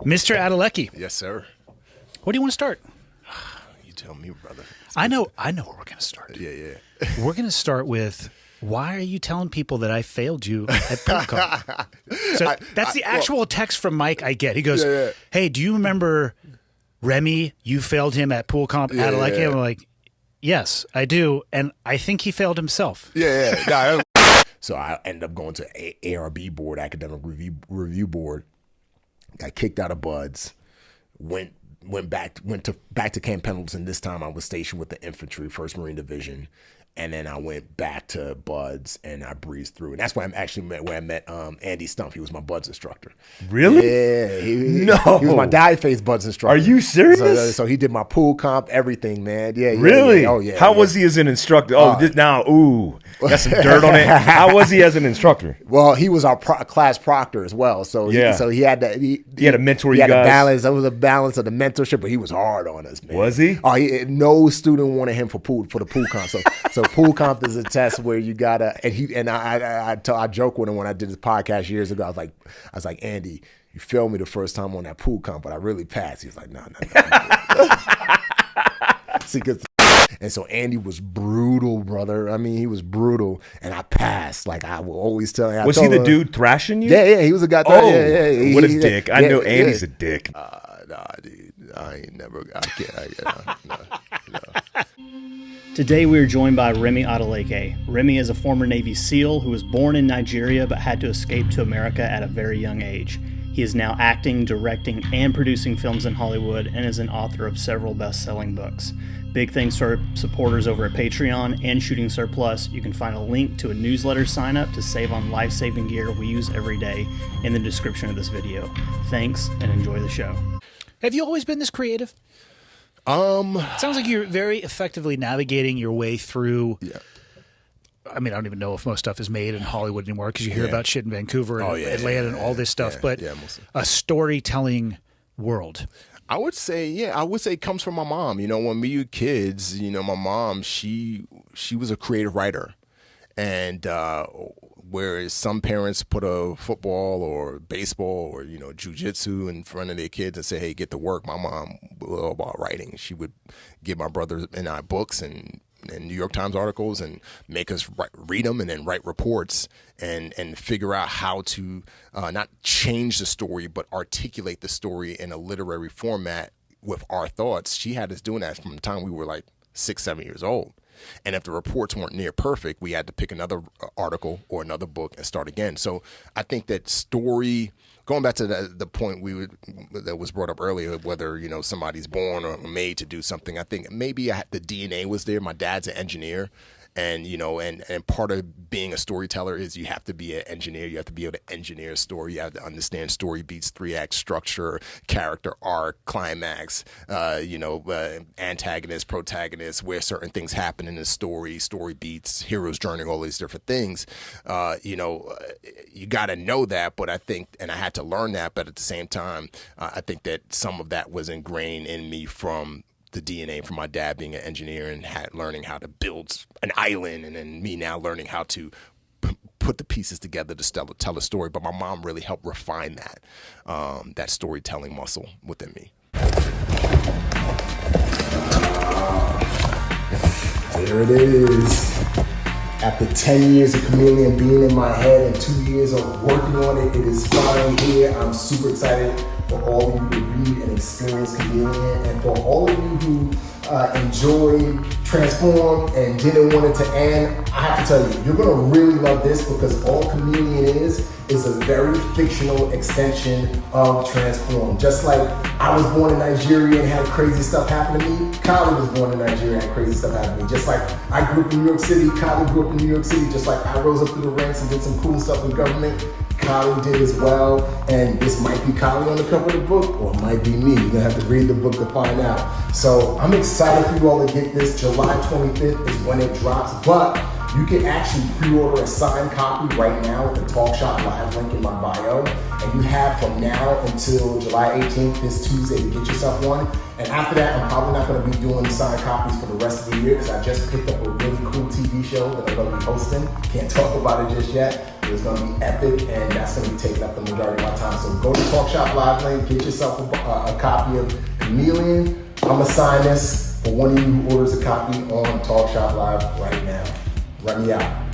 Mr. Adeleke. Yes, sir. Where do you want to start? You tell me, brother. I know where we're going to start. Yeah. We're going to start with, why are you telling people that I failed you at Pool Comp? So that's the actual text from Mike I get. He goes, hey, do you remember Remi? You failed him at Pool Comp Adeleke? I'm like, yes, I do. And I think he failed himself. Yeah. So I ended up going to ARB board, academic review board. Got kicked out of Buds. Went back to Camp Pendleton. This time I was stationed with the infantry, 1st Marine Division. And then I went back to Buds and I breezed through. And that's where I met Andy Stump. He was my Buds instructor. Really? Yeah. He was my die-face Buds instructor. Are you serious? So he did my pool comp, everything, man. Yeah. Really? Yeah. Oh, yeah. How was he as an instructor? Got some dirt on it. How was he as an instructor? Well, he was our class proctor as well. So he had that. He had a mentor. He had a balance. There was a balance of the mentorship, but he was hard on us, man. Was he? Oh, no student wanted him for the pool comp. So pool comp is a test where you gotta. And I joke with him when I did this podcast years ago. I was like, Andy, you failed me the first time on that pool comp, but I really passed. He was like, no. See, and so Andy was brutal, brother. I mean, he was brutal, and I passed. Like I will always tell him. Was he the dude thrashing you? Yeah, he was a guy. Yeah. What a dick! I know Andy's a dick. Nah, dude, I ain't never. I can't. No. Today we are joined by Remi Adeleke. Remi is a former Navy SEAL who was born in Nigeria but had to escape to America at a very young age. He is now acting, directing, and producing films in Hollywood and is an author of several best-selling books. Big thanks to our supporters over at Patreon and Shooting Star Plus. You can find a link to a newsletter sign-up to save on life-saving gear we use every day in the description of this video. Thanks, and enjoy the show. Have you always been this creative? It sounds like you're very effectively navigating your way through. Yeah. I mean, I don't even know if most stuff is made in Hollywood anymore because you hear about shit in Vancouver and Atlanta and all this stuff. But a storytelling world. I would say it comes from my mom. You know, when we were kids, my mom, she was a creative writer. And whereas some parents put a football or baseball or, jujitsu in front of their kids and say, hey, get to work, my mom was all about writing. She would give my brother and I books and New York Times articles and make us read them and then write reports and figure out how to not change the story but articulate the story in a literary format with our thoughts. She had us doing that from the time we were like 6, 7 years old. And if the reports weren't near perfect, we had to pick another article or another book and start again. So I think that story, going back to the point that was brought up earlier, whether somebody's born or made to do something, I think maybe the DNA was there. My dad's an engineer. And, and part of being a storyteller is you have to be an engineer. You have to be able to engineer a story. You have to understand story beats, 3-act structure, character arc, climax, antagonist, protagonist, where certain things happen in the story beats, hero's journey, all these different things. You got to know that. But I think, and I had to learn that. But at the same time, I think that some of that was ingrained in me from the DNA from my dad being an engineer and learning how to build an island, and then me now learning how to put the pieces together to tell a story. But my mom really helped refine that storytelling muscle within me. There it is. After 10 years of Chameleon being in my head and 2 years of working on it, it is finally here. I'm super excited for all of you to read and experience Chameleon, and for all of you who enjoyed Transform and didn't want it to end. I have to tell you, you're gonna really love this because all Chameleon is a very fictional extension of Transform. Just like I was born in Nigeria and had crazy stuff happen to me, Kylie was born in Nigeria and had crazy stuff happen to me. Just like I grew up in New York City, Kylie grew up in New York City. Just like I rose up through the ranks and did some cool stuff in government, Kylie did as well. And this might be Kylie on the cover of the book, or it might be me. You're gonna have to read the book to find out. So I'm excited for you all to get this. July 25th is when it drops, but you can actually pre-order a signed copy right now with the Talk Shop Live link in my bio. And you have from now until July 18th, this Tuesday, to get yourself one. And after that, I'm probably not going to be doing signed copies for the rest of the year because I just picked up a really cool TV show that I'm going to be hosting. Can't talk about it just yet. is going to be epic, and that's going to be taking up the majority of my time. So go to Talk Shop Live link, get yourself a copy of Chameleon. I'm going to sign this for one of you who orders a copy on Talk Shop Live right now. Remi out.